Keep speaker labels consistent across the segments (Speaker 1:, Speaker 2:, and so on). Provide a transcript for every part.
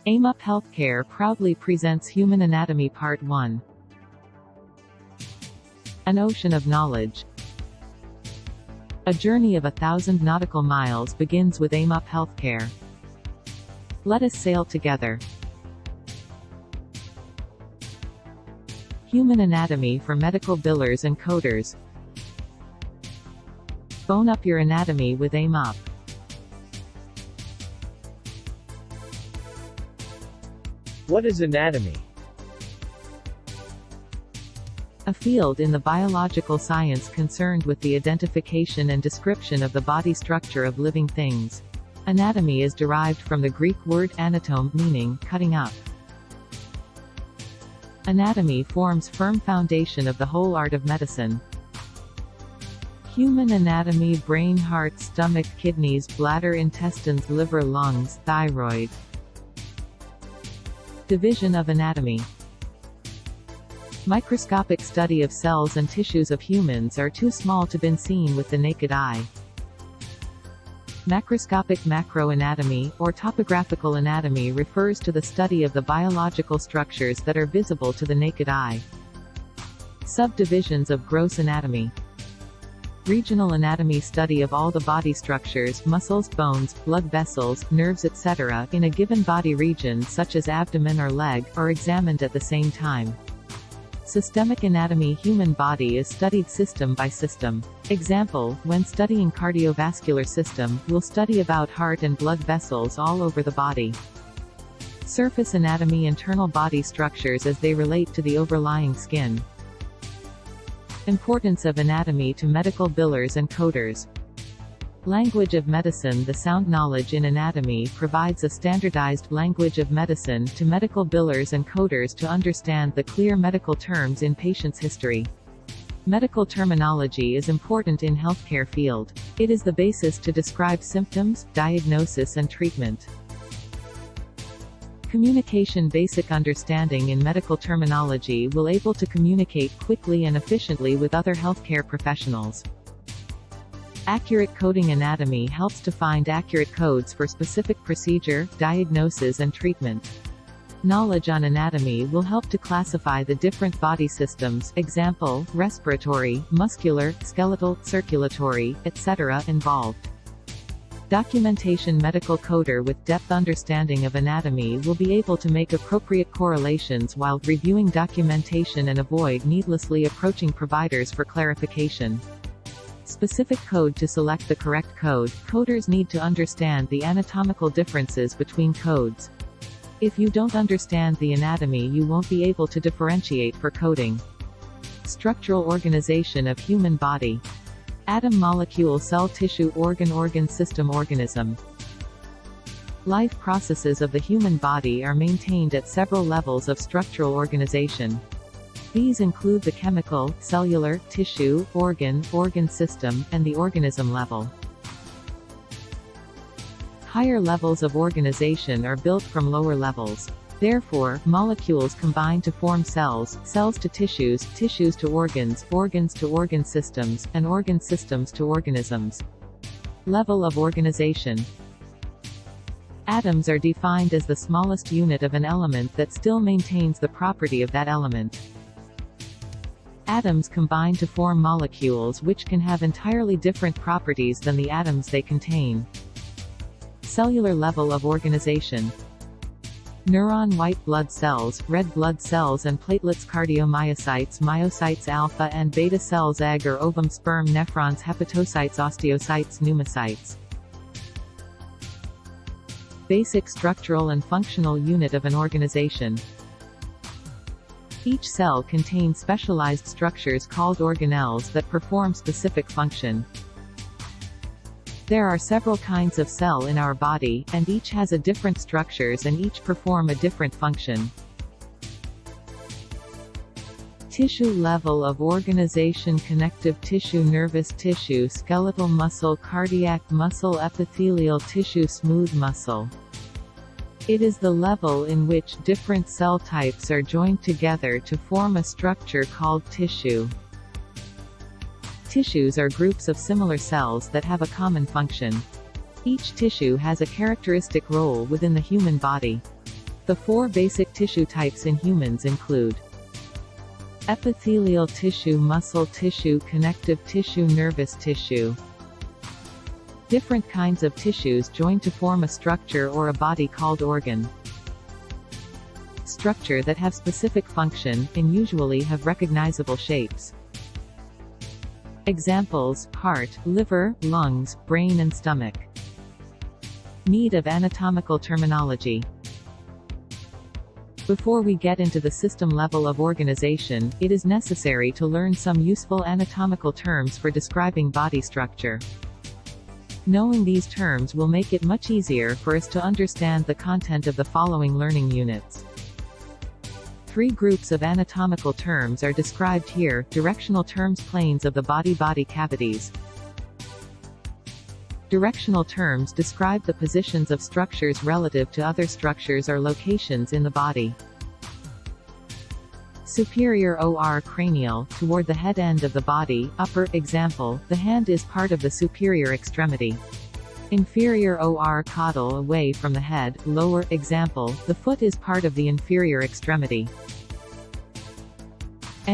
Speaker 1: AimUp Healthcare proudly presents Human Anatomy Part 1. An ocean of knowledge. A journey of 1,000 nautical miles begins with AimUp Healthcare. Let us sail together. Human anatomy for medical billers and coders. Bone up your anatomy with AimUp.
Speaker 2: What is anatomy?
Speaker 1: A field in the biological science concerned with the identification and description of the body structure of living things. Anatomy is derived from the Greek word anatome, meaning cutting up. Anatomy forms firm foundation of the whole art of medicine. Human anatomy: brain, heart, stomach, kidneys, bladder, intestines, liver, lungs, thyroid. Division of anatomy. Microscopic study of cells and tissues of humans are too small to be seen with the naked eye. Macroscopic macroanatomy, or topographical anatomy, refers to the study of the biological structures that are visible to the naked eye. Subdivisions of gross anatomy. Regional anatomy: study of all the body structures, muscles, bones, blood vessels, nerves, etc., in a given body region such as abdomen or leg, are examined at the same time. Systemic anatomy: human body is studied system by system. Example, when studying cardiovascular system, we'll study about heart and blood vessels all over the body. Surface anatomy: internal body structures as they relate to the overlying skin. Importance of anatomy to medical billers and coders. Language of medicine: the sound knowledge in anatomy provides a standardized language of medicine to medical billers and coders to understand the clear medical terms in patient's history. Medical terminology is important in healthcare field. It is the basis to describe symptoms, diagnosis and treatment. Communication: basic understanding in medical terminology will able to communicate quickly and efficiently with other healthcare professionals. Accurate coding: anatomy helps to find accurate codes for specific procedure, diagnosis and treatment. Knowledge on anatomy will help to classify the different body systems, example, respiratory, muscular, skeletal, circulatory, etc. involved. Documentation: medical coder with depth understanding of anatomy will be able to make appropriate correlations while reviewing documentation and avoid needlessly approaching providers for clarification. Specific code: to select the correct code, coders need to understand the anatomical differences between codes. If you don't understand the anatomy, you won't be able to differentiate for coding. Structural organization of human body. Atom, molecule, cell, tissue, organ system, organism. Life processes of the human body are maintained at several levels of structural organization. These include the chemical, cellular, tissue, organ system, and the organism level. Higher levels of organization are built from lower levels. Therefore, molecules combine to form cells, cells to tissues, tissues to organs, organs to organ systems, and organ systems to organisms. Level of organization. Atoms are defined as the smallest unit of an element that still maintains the property of that element. Atoms combine to form molecules which can have entirely different properties than the atoms they contain. Cellular level of organization. Neuron, white blood cells, red blood cells and platelets, cardiomyocytes, myocytes, alpha and beta cells, egg or ovum, sperm, nephrons, hepatocytes, osteocytes, pneumocytes. Basic structural and functional unit of an organization. Each cell contains specialized structures called organelles that perform specific function. There are several kinds of cell in our body, and each has a different structures and each perform a different function. Tissue level of organization. Connective tissue, nervous tissue, skeletal muscle, cardiac muscle, epithelial tissue, smooth muscle. It is the level in which different cell types are joined together to form a structure called tissue. Tissues are groups of similar cells that have a common function. Each tissue has a characteristic role within the human body. The 4 basic tissue types in humans include epithelial tissue, muscle tissue, connective tissue, nervous tissue. Different kinds of tissues join to form a structure or a body called organ. Structure that have specific function, and usually have recognizable shapes. Examples: heart, liver, lungs, brain and stomach. Need of anatomical terminology. Before we get into the system level of organization, it is necessary to learn some useful anatomical terms for describing body structure. Knowing these terms will make it much easier for us to understand the content of the following learning units. 3 groups of anatomical terms are described here: directional terms, planes of the body, body cavities. Directional terms describe the positions of structures relative to other structures or locations in the body. Superior or cranial, toward the head end of the body. Upper, example, the hand is part of the superior extremity. Inferior or caudal, away from the head. Lower, example, the foot is part of the inferior extremity.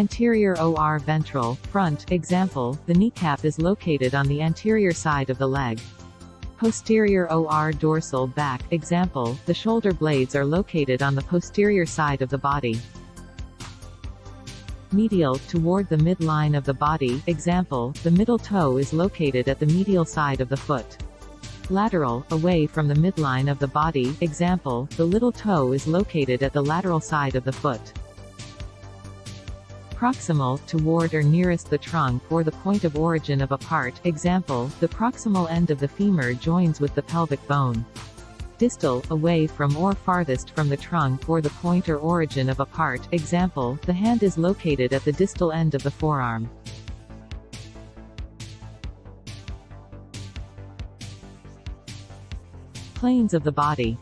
Speaker 1: Anterior or ventral, front, example, the kneecap is located on the anterior side of the leg. Posterior or dorsal, back, example, the shoulder blades are located on the posterior side of the body. Medial, toward the midline of the body, example, the middle toe is located at the medial side of the foot. Lateral, away from the midline of the body, example, the little toe is located at the lateral side of the foot. Proximal, toward or nearest the trunk or the point of origin of a part, example, the proximal end of the femur joins with the pelvic bone. Distal, away from or farthest from the trunk or the point or origin of a part, example, the hand is located at the distal end of the forearm. Planes of the body.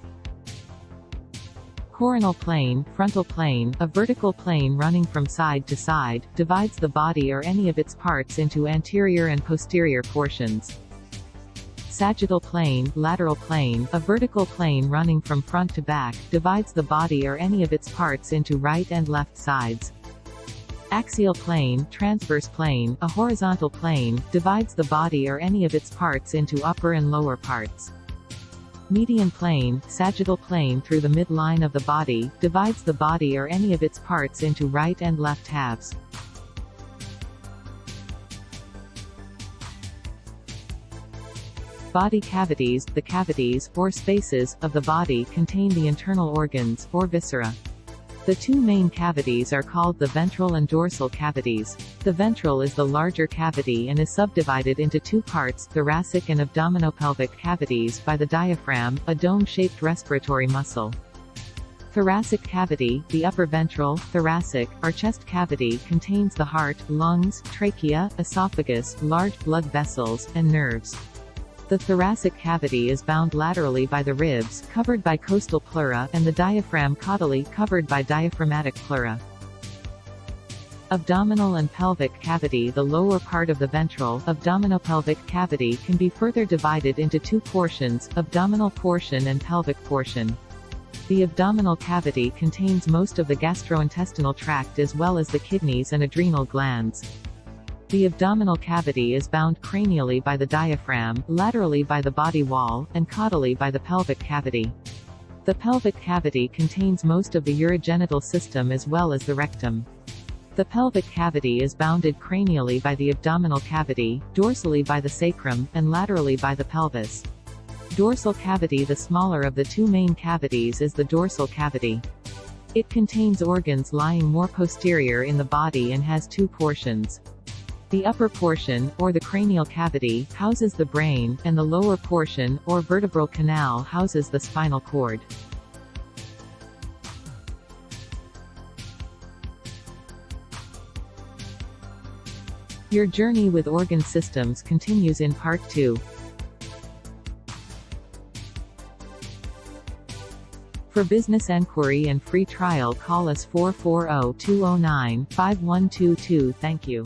Speaker 1: Coronal plane, frontal plane, a vertical plane running from side to side, divides the body or any of its parts into anterior and posterior portions. Sagittal plane, lateral plane, a vertical plane running from front to back, divides the body or any of its parts into right and left sides. Axial plane, transverse plane, a horizontal plane, divides the body or any of its parts into upper and lower parts. Median plane, sagittal plane through the midline of the body, divides the body or any of its parts into right and left halves. Body cavities, the cavities, or spaces, of the body contain the internal organs, or viscera. The 2 main cavities are called the ventral and dorsal cavities. The ventral is the larger cavity and is subdivided into 2 parts, thoracic and abdominopelvic cavities, by the diaphragm, a dome-shaped respiratory muscle. Thoracic cavity, the upper ventral, thoracic, or chest cavity contains the heart, lungs, trachea, esophagus, large blood vessels, and nerves. The thoracic cavity is bound laterally by the ribs, covered by costal pleura, and the diaphragm caudally, covered by diaphragmatic pleura. Abdominal and pelvic cavity. The lower part of the ventral, abdominopelvic cavity can be further divided into 2 portions, abdominal portion and pelvic portion. The abdominal cavity contains most of the gastrointestinal tract as well as the kidneys and adrenal glands. The abdominal cavity is bound cranially by the diaphragm, laterally by the body wall, and caudally by the pelvic cavity. The pelvic cavity contains most of the urogenital system as well as the rectum. The pelvic cavity is bounded cranially by the abdominal cavity, dorsally by the sacrum, and laterally by the pelvis. Dorsal cavity. The smaller of the 2 main cavities is the dorsal cavity. It contains organs lying more posterior in the body and has 2 portions. The upper portion, or the cranial cavity, houses the brain, and the lower portion, or vertebral canal, houses the spinal cord. Your journey with organ systems continues in Part 2. For business enquiry and free trial, call us 440-209-5122. Thank you.